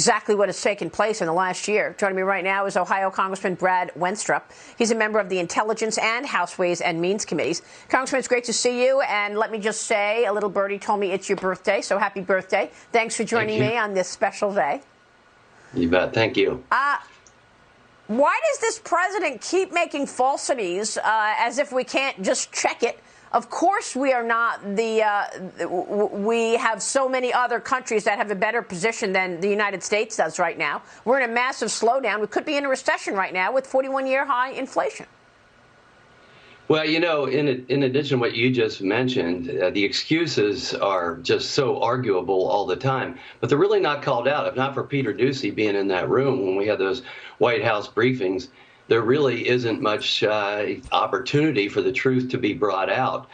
Exactly what has taken place in the last year. Joining me right now is Ohio Congressman Brad Wenstrup. He's a member of the Intelligence and House Ways and Means Committees. Congressman, it's great to see you. And let me just say, a little birdie told me it's your birthday, so happy birthday. Thanks for joining me on this special day. You bet. Thank you. Why does this president keep making falsities as if we can't just check it? Of course, we are not we have so many other countries that have a better position than the United States does right now. We're in a massive slowdown. We could be in a recession right now with 41-year high inflation. Well, you know, in addition to what you just mentioned, the excuses are just so arguable all the time, but they're really not called out. If not for Peter Doocy being in that room when we had those White House briefings, there really isn't much opportunity for the truth to be brought out.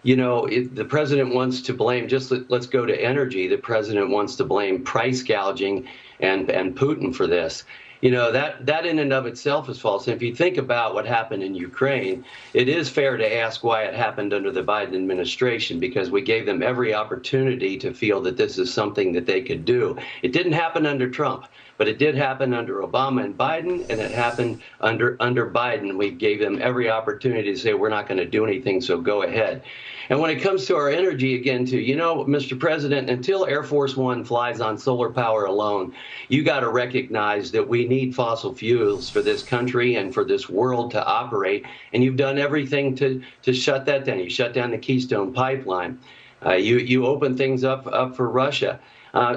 You know, the president wants to blame, let's go to energy. The president wants to blame price gouging and Putin for this. You know, that in and of itself is false. And if you think about what happened in Ukraine, it is fair to ask why it happened under the Biden administration, because we gave them every opportunity to feel that this is something that they could do. It didn't happen under Trump, but it did happen under Obama and Biden, and it happened under Biden. We gave them every opportunity to say, we're not going to do anything, so go ahead. And when it comes to our energy again, too, you know, Mr. President, until Air Force One flies on solar power alone, you got to recognize that we need fossil fuels for this country and for this world to operate. And you've done everything to shut that down. You shut down the Keystone Pipeline. You open things up for Russia.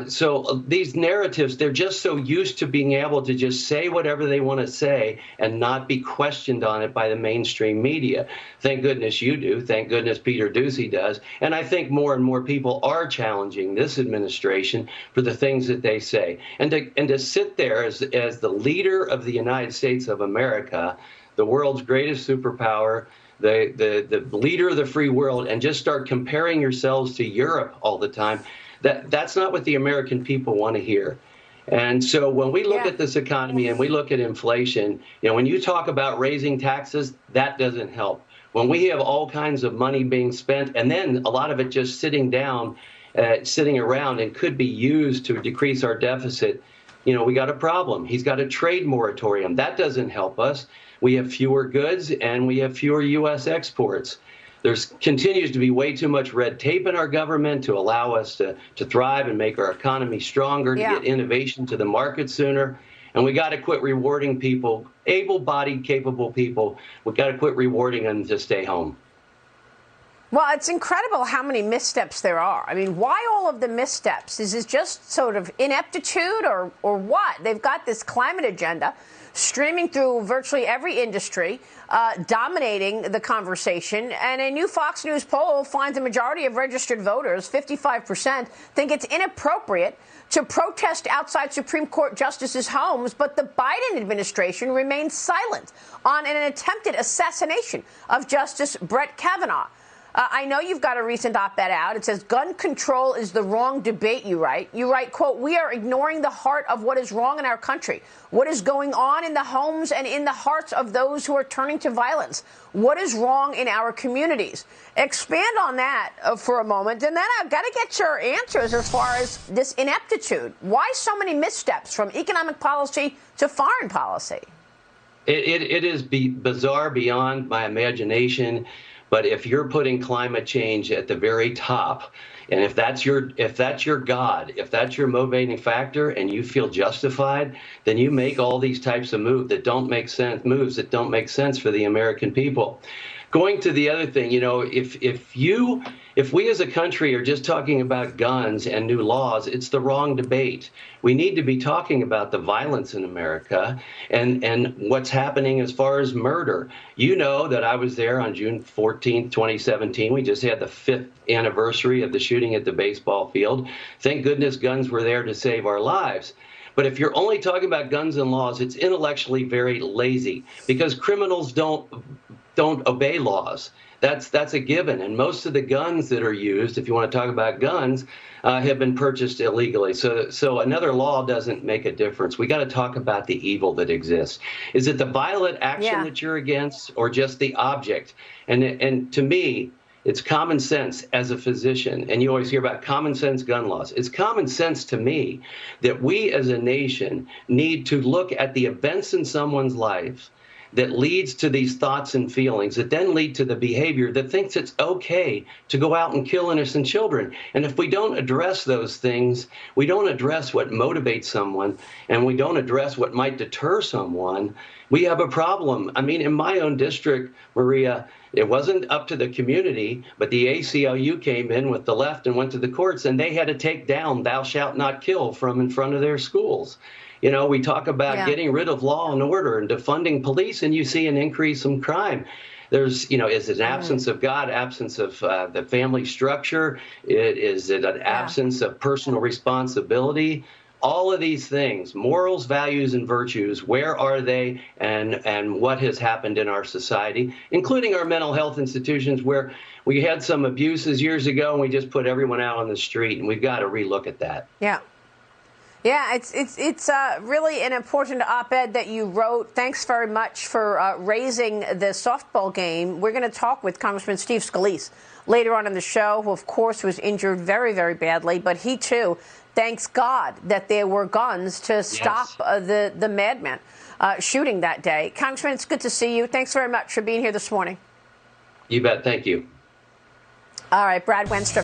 So these narratives, they're just so used to being able to just say whatever they want to say and not be questioned on it by the mainstream media. Thank goodness you do. Thank goodness Peter Doocy does. And I think more and more people are challenging this administration for the things that they say. And to sit there as the leader of the United States of America, the world's greatest superpower, the leader of the free world, and just start comparing yourselves to Europe all the time. That's not what the American people want to hear. And so when we look at this economy and we look at inflation, you know, when you talk about raising taxes, that doesn't help. When we have all kinds of money being spent and then a lot of it just sitting around and could be used to decrease our deficit, you know, we got a problem. He's got a trade moratorium. That doesn't help us. We have fewer goods and we have fewer U.S. exports. There continues to be way too much red tape in our government to allow us to thrive and make our economy stronger, to get innovation to the market sooner. And we got to quit rewarding people, able-bodied, capable people. We got to quit rewarding them to stay home. Well, it's incredible how many missteps there are. I mean, why all of the missteps? Is it just sort of ineptitude or what? They've got this climate agenda streaming through virtually every industry, dominating the conversation. And a new Fox News poll finds a majority of registered voters, 55%, think it's inappropriate to protest outside Supreme Court justices' homes, but the Biden administration remains silent on an attempted assassination of Justice Brett Kavanaugh. I know you've got a recent op-ed out. It says, gun control is the wrong debate, you write. You write, quote, we are ignoring the heart of what is wrong in our country. What is going on in the homes and in the hearts of those who are turning to violence? What is wrong in our communities? Expand on that for a moment. And then I've got to get your answers as far as this ineptitude. Why so many missteps from economic policy to foreign policy? It is bizarre beyond my imagination. But if you're putting climate change at the very top, and if that's your God, if that's your motivating factor, and you feel justified, then you make all these types of moves that don't make sense for the American people. Going to the other thing, you know, if we as a country are just talking about guns and new laws, it's the wrong debate. We need to be talking about the violence in America and what's happening as far as murder. You know that I was there on June 14th, 2017. We just had the 5th anniversary of the shooting at the baseball field. Thank goodness guns were there to save our lives. But if you're only talking about guns and laws, it's intellectually very lazy, because criminals don't obey laws. That's a given. And most of the guns that are used, if you want to talk about guns, have been purchased illegally. So another law doesn't make a difference. We got to talk about the evil that exists. Is it the violent action that you're against, or just the object? And to me, It's common sense as a physician, and you always hear about common sense gun laws. It's common sense to me that we as a nation need to look at the events in someone's life that leads to these thoughts and feelings that then lead to the behavior that thinks it's okay to go out and kill innocent children. And if we don't address those things, we don't address what motivates someone, and we don't address what might deter someone, we have a problem. I mean, in my own district, Maria, it wasn't up to the community, but the ACLU came in with the left and went to the courts, and they had to take down "Thou shalt not kill" from in front of their schools. You know, we talk about getting rid of law and order and defunding police, and you see an increase in crime. There's, you know, is it an absence of God, absence of the family structure? Is it an absence of personal responsibility? All of these things, morals, values, and virtues, where are they, and what has happened in our society, including our mental health institutions, where we had some abuses years ago and we just put everyone out on the street, and we've got to relook at that. Yeah. Yeah, it's really an important op-ed that you wrote. Thanks very much for raising the softball game. We're going to talk with Congressman Steve Scalise later on in the show, who, of course, was injured very, very badly. But he, too, thanks God that there were guns to stop the madman shooting that day. Congressman, it's good to see you. Thanks very much for being here this morning. You bet. Thank you. All right, Brad Wenstrup.